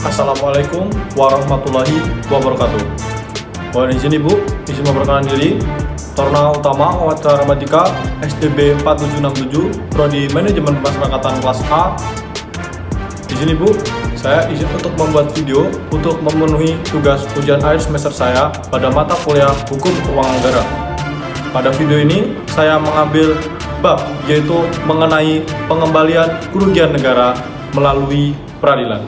Assalamualaikum warahmatullahi wabarakatuh. Mohon izin Ibu, izin memperkenalkan diri. Taruna Utama Wawancara Madika SDB 4767 Prodi Manajemen Pemasyarakatan kelas A. Izin Ibu, saya izin untuk membuat video untuk memenuhi tugas ujian akhir semester saya pada mata kuliah Hukum Keuangan Negara. Pada video ini saya mengambil bab yaitu mengenai pengembalian kerugian negara melalui peradilan.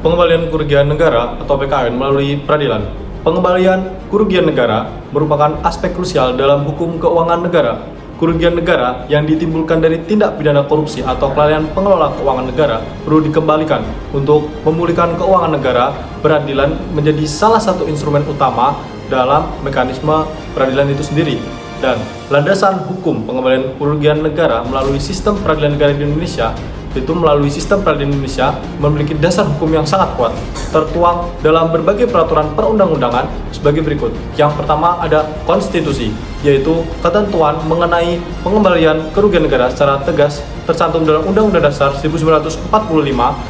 Pengembalian kerugian negara atau PKN melalui peradilan. Pengembalian kerugian negara merupakan aspek krusial dalam hukum keuangan negara. Kerugian negara yang ditimbulkan dari tindak pidana korupsi atau kelalaian pengelola keuangan negara perlu dikembalikan. Untuk memulihkan keuangan negara, peradilan menjadi salah satu instrumen utama dalam mekanisme peradilan itu sendiri. Dan landasan hukum pengembalian kerugian negara melalui sistem peradilan negara di Indonesia, yaitu melalui sistem peradilan Indonesia memiliki dasar hukum yang sangat kuat, tertuang dalam berbagai peraturan perundang-undangan sebagai berikut. Yang pertama ada konstitusi, yaitu ketentuan mengenai pengembalian kerugian negara secara tegas tercantum dalam Undang-Undang Dasar 1945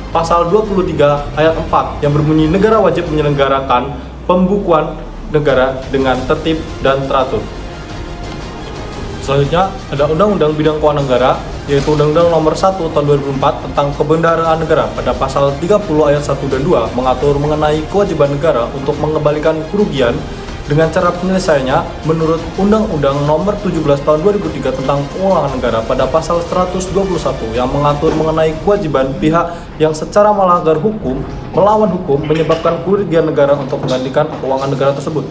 pasal 23 ayat 4 yang berbunyi negara wajib menyelenggarakan pembukuan negara dengan tertib dan teratur. Selanjutnya ada Undang-Undang Bidang Keuangan Negara, yaitu Undang-Undang Nomor 1 Tahun 2004 tentang Kebendaraan Negara. Pada pasal 30 ayat 1 dan 2 mengatur mengenai kewajiban negara untuk mengembalikan kerugian dengan cara penyelesaiannya menurut Undang-Undang Nomor 17 Tahun 2003 tentang Keuangan Negara pada pasal 121 yang mengatur mengenai kewajiban pihak yang secara melanggar hukum, melawan hukum, menyebabkan kerugian negara untuk menggantikan keuangan negara tersebut.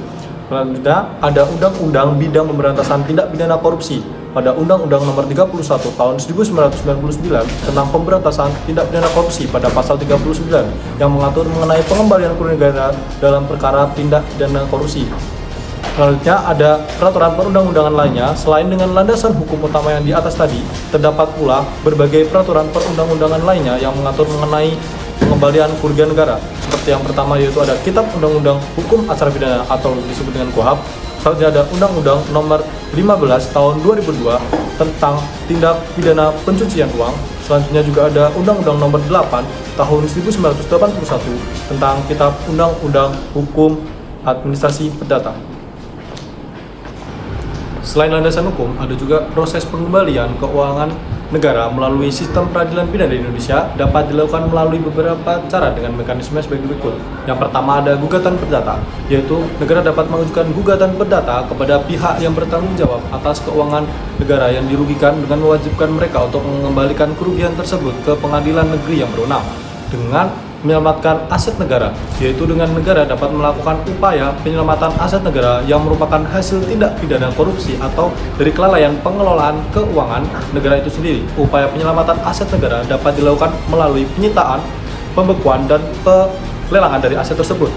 Selanjutnya ada Undang-Undang Bidang Pemberantasan Tindak Pidana Korupsi pada Undang-Undang Nomor 31 Tahun 1999 tentang pemberantasan tindak pidana korupsi pada pasal 39 yang mengatur mengenai pengembalian kerugian negara dalam perkara tindak pidana korupsi. Selanjutnya ada peraturan perundang-undangan lainnya. Selain dengan landasan hukum utama yang di atas tadi, terdapat pula berbagai peraturan perundang-undangan lainnya yang mengatur mengenai pengembalian kerugian negara. Seperti yang pertama yaitu ada Kitab Undang-Undang Hukum Acara Pidana atau disebut dengan KUHP. Selanjutnya ada Undang-Undang Nomor 15 Tahun 2002 tentang Tindak Pidana Pencucian Uang. Selanjutnya juga ada Undang-Undang Nomor 8 Tahun 1981 tentang Kitab Undang-Undang Hukum Administrasi Perdata. Selain landasan hukum, ada juga proses pengembalian keuangan negara melalui sistem peradilan pidana di Indonesia dapat dilakukan melalui beberapa cara dengan mekanisme sebagai berikut. Yang pertama ada gugatan perdata, yaitu negara dapat mengajukan gugatan perdata kepada pihak yang bertanggung jawab atas keuangan negara yang dirugikan dengan mewajibkan mereka untuk mengembalikan kerugian tersebut ke pengadilan negeri yang berwenang dengan menyelamatkan aset negara, yaitu dengan negara dapat melakukan upaya penyelamatan aset negara yang merupakan hasil tindak pidana korupsi atau dari kelalaian pengelolaan keuangan negara itu sendiri. Upaya penyelamatan aset negara dapat dilakukan melalui penyitaan, pembekuan, dan pelelangan dari aset tersebut.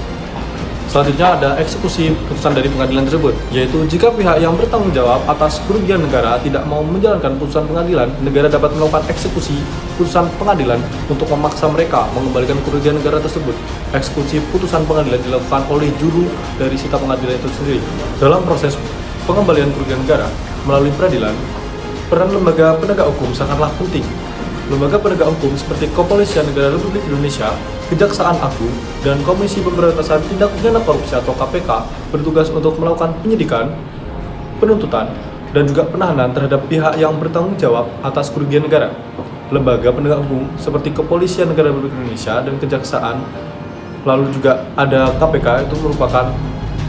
Selanjutnya ada eksekusi putusan dari pengadilan tersebut, yaitu jika pihak yang bertanggung jawab atas kerugian negara tidak mau menjalankan putusan pengadilan, negara dapat melakukan eksekusi putusan pengadilan untuk memaksa mereka mengembalikan kerugian negara tersebut. Eksekusi putusan pengadilan dilakukan oleh juru dari sita pengadilan itu sendiri. Dalam proses pengembalian kerugian negara melalui peradilan, peran lembaga penegak hukum sangatlah penting. Lembaga penegak hukum seperti Kepolisian Negara Republik Indonesia, Kejaksaan Agung, dan Komisi Pemberantasan Tindak Pidana Korupsi atau KPK bertugas untuk melakukan penyidikan, penuntutan, dan juga penahanan terhadap pihak yang bertanggung jawab atas kerugian negara. Lembaga penegak hukum seperti Kepolisian Negara Republik Indonesia dan Kejaksaan, lalu juga ada KPK, itu merupakan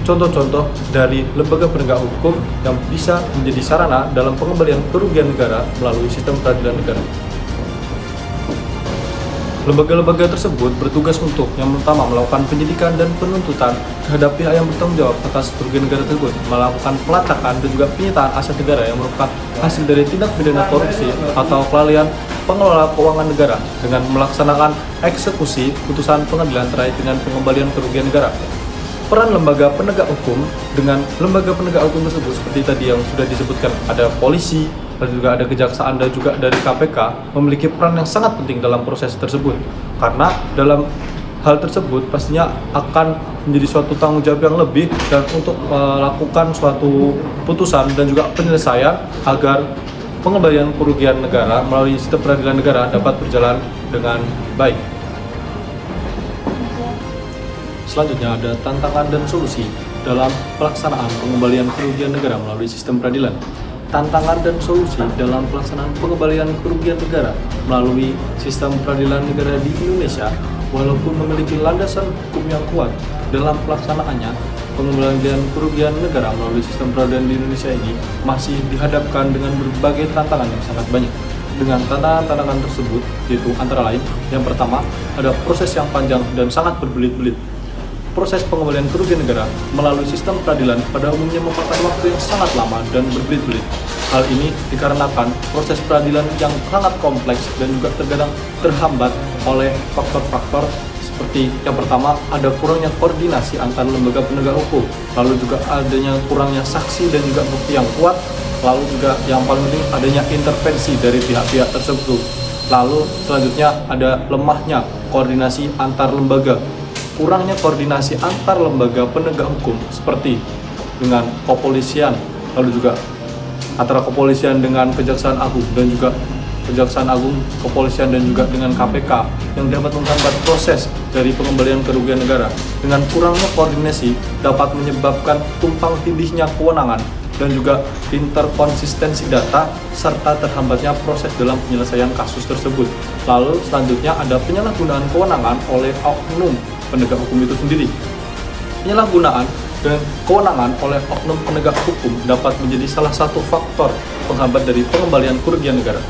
contoh-contoh dari lembaga penegak hukum yang bisa menjadi sarana dalam pengembalian kerugian negara melalui sistem peradilan negara. Lembaga-lembaga tersebut bertugas untuk yang pertama melakukan penyidikan dan penuntutan terhadap pihak yang bertanggung jawab atas kerugian negara tersebut, melakukan pelacakan dan juga penyitaan aset negara yang merupakan hasil dari tindak pidana korupsi atau kelalaian pengelola keuangan negara dengan melaksanakan eksekusi putusan pengadilan terkait dengan pengembalian kerugian negara. Peran lembaga penegak hukum dengan lembaga penegak hukum tersebut seperti tadi yang sudah disebutkan, ada polisi, lalu juga ada kejaksaan dan juga dari KPK memiliki peran yang sangat penting dalam proses tersebut, karena dalam hal tersebut pastinya akan menjadi suatu tanggung jawab yang lebih dan untuk melakukan suatu putusan dan juga penyelesaian agar pengembalian kerugian negara melalui sistem peradilan negara dapat berjalan dengan baik. Selanjutnya ada tantangan dan solusi dalam pelaksanaan pengembalian kerugian negara melalui sistem peradilan. Tantangan dan solusi dalam pelaksanaan pengembalian kerugian negara melalui sistem peradilan negara di Indonesia, walaupun memiliki landasan hukum yang kuat dalam pelaksanaannya, pengembalian kerugian negara melalui sistem peradilan di Indonesia ini masih dihadapkan dengan berbagai tantangan yang sangat banyak. Dengan tantangan-tantangan tersebut, yaitu antara lain, yang pertama, ada proses yang panjang dan sangat berbelit-belit. Proses pengembalian kerugian negara melalui sistem peradilan pada umumnya memakan waktu yang sangat lama dan berbelit-belit. Hal ini dikarenakan proses peradilan yang sangat kompleks dan juga terkadang terhambat oleh faktor-faktor seperti yang pertama, ada kurangnya koordinasi antar lembaga penegak hukum, lalu juga adanya kurangnya saksi dan juga bukti yang kuat, lalu juga yang paling penting adanya intervensi dari pihak-pihak tersebut. Lalu selanjutnya ada lemahnya koordinasi antar lembaga. Kurangnya koordinasi antar lembaga penegak hukum seperti dengan kepolisian, lalu juga antara kepolisian dengan Kejaksaan Agung dan juga Kejaksaan Agung, kepolisian dan juga dengan KPK yang dapat menghambat proses dari pengembalian kerugian negara. Dengan kurangnya koordinasi dapat menyebabkan tumpang tindihnya kewenangan dan juga interkonsistensi data serta terhambatnya proses dalam penyelesaian kasus tersebut. Lalu selanjutnya ada penyalahgunaan kewenangan oleh oknum penegak hukum itu sendiri. Penyalahgunaan dan kewenangan oleh oknum penegak hukum dapat menjadi salah satu faktor penghambat dari pengembalian kerugian negara.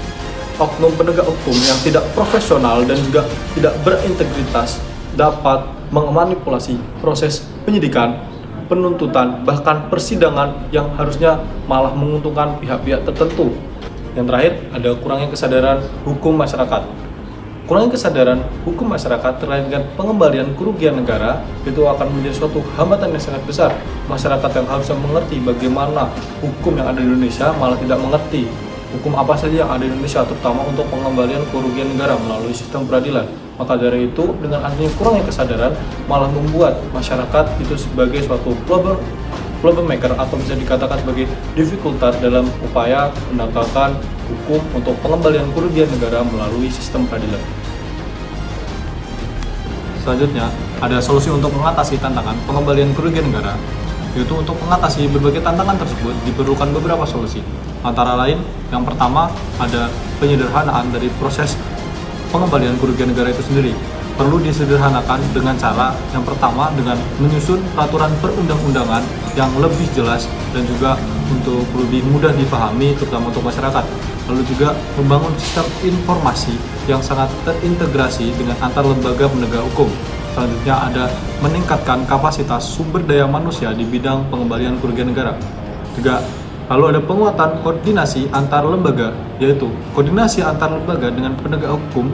Oknum penegak hukum yang tidak profesional dan juga tidak berintegritas dapat memanipulasi proses penyidikan, penuntutan, bahkan persidangan yang harusnya malah menguntungkan pihak-pihak tertentu. Yang terakhir, ada kurangnya kesadaran hukum masyarakat. Kurangnya kesadaran hukum masyarakat terkait dengan pengembalian kerugian negara itu akan menjadi suatu hambatan yang sangat besar. Masyarakat yang harusnya mengerti bagaimana hukum yang ada di Indonesia malah tidak mengerti hukum apa saja yang ada di Indonesia, terutama untuk pengembalian kerugian negara melalui sistem peradilan. Maka dari itu, dengan adanya kurangnya kesadaran malah membuat masyarakat itu sebagai suatu problem maker atau bisa dikatakan sebagai difficultar dalam upaya penegakan hukum untuk pengembalian kerugian negara melalui sistem peradilan. Selanjutnya, ada solusi untuk mengatasi tantangan pengembalian kerugian negara, yaitu untuk mengatasi berbagai tantangan tersebut diperlukan beberapa solusi. Antara lain, yang pertama ada penyederhanaan dari proses pengembalian kerugian negara itu sendiri. Perlu disederhanakan dengan cara yang pertama dengan menyusun peraturan perundang-undangan yang lebih jelas dan juga untuk lebih mudah dipahami terutama untuk masyarakat. Lalu juga membangun sistem informasi yang sangat terintegrasi dengan antar lembaga penegak hukum. Selanjutnya ada meningkatkan kapasitas sumber daya manusia di bidang pengembalian kerugian negara. Juga lalu ada penguatan koordinasi antar lembaga, yaitu koordinasi antar lembaga dengan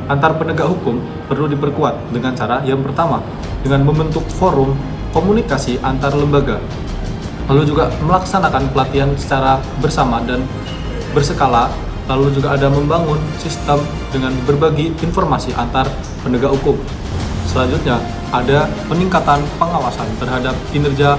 antar penegak hukum perlu diperkuat dengan cara yang pertama dengan membentuk forum komunikasi antar lembaga. Lalu juga melaksanakan pelatihan secara bersama dan berskala. Lalu juga ada membangun sistem dengan berbagi informasi antar penegak hukum. Selanjutnya ada peningkatan pengawasan terhadap kinerja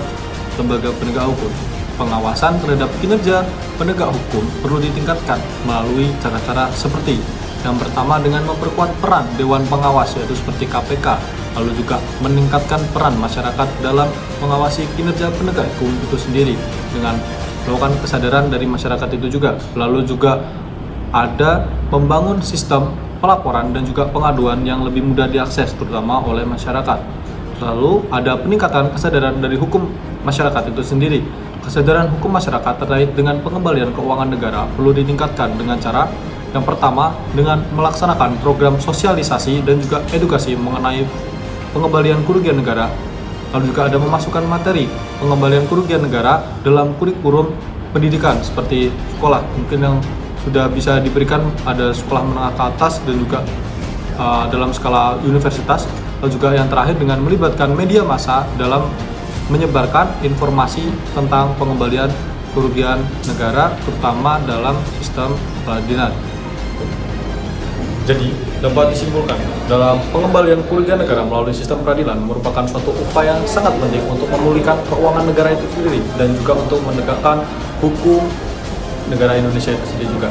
lembaga penegak hukum. Pengawasan terhadap kinerja penegak hukum perlu ditingkatkan melalui cara-cara seperti yang pertama dengan memperkuat peran Dewan Pengawas yaitu seperti KPK, lalu juga meningkatkan peran masyarakat dalam mengawasi kinerja penegak hukum itu sendiri dengan melakukan kesadaran dari masyarakat itu juga. Lalu juga ada membangun sistem pelaporan dan juga pengaduan yang lebih mudah diakses terutama oleh masyarakat. Lalu ada peningkatan kesadaran dari hukum masyarakat itu sendiri. Kesadaran hukum masyarakat terkait dengan pengembalian keuangan negara perlu ditingkatkan dengan cara yang pertama dengan melaksanakan program sosialisasi dan juga edukasi mengenai pengembalian kerugian negara. Lalu juga ada memasukkan materi pengembalian kerugian negara dalam kurikulum pendidikan seperti sekolah, mungkin yang sudah bisa diberikan ada sekolah menengah ke atas dan juga dalam skala universitas. Lalu juga yang terakhir dengan melibatkan media massa dalam menyebarkan informasi tentang pengembalian kerugian negara terutama dalam sistem peradilan. Jadi dapat disimpulkan dalam pengembalian kerugian negara melalui sistem peradilan merupakan suatu upaya yang sangat penting untuk memulihkan keuangan negara itu sendiri dan juga untuk menegakkan hukum negara Indonesia itu sendiri juga.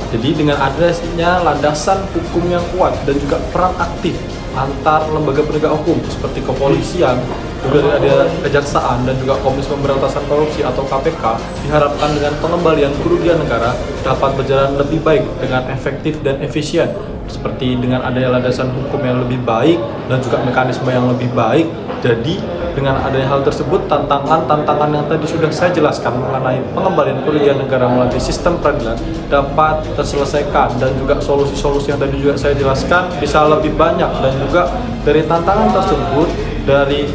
Jadi dengan adanya landasan hukum yang kuat dan juga peran aktif antar lembaga penegak hukum seperti kepolisian, juga ada kejaksaan dan juga Komisi Pemberantasan Korupsi atau KPK, diharapkan dengan pengembalian kerugian negara dapat berjalan lebih baik dengan efektif dan efisien, seperti dengan adanya landasan hukum yang lebih baik dan juga mekanisme yang lebih baik. Jadi dengan adanya hal tersebut, tantangan yang tadi sudah saya jelaskan mengenai pengembalian kerugian negara melalui sistem peradilan dapat terselesaikan, dan juga solusi-solusi yang tadi juga saya jelaskan bisa lebih banyak, dan juga dari tantangan tersebut, dari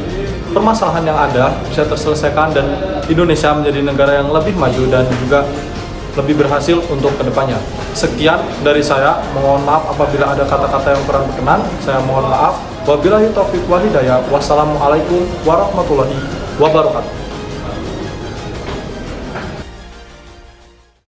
permasalahan yang ada bisa terselesaikan dan Indonesia menjadi negara yang lebih maju dan juga lebih berhasil untuk kedepannya. Sekian dari saya, mohon maaf apabila ada kata-kata yang kurang berkenan, saya mohon maaf. Wabillahi taufiq wal hidayah. Wassalamualaikum warahmatullahi wabarakatuh.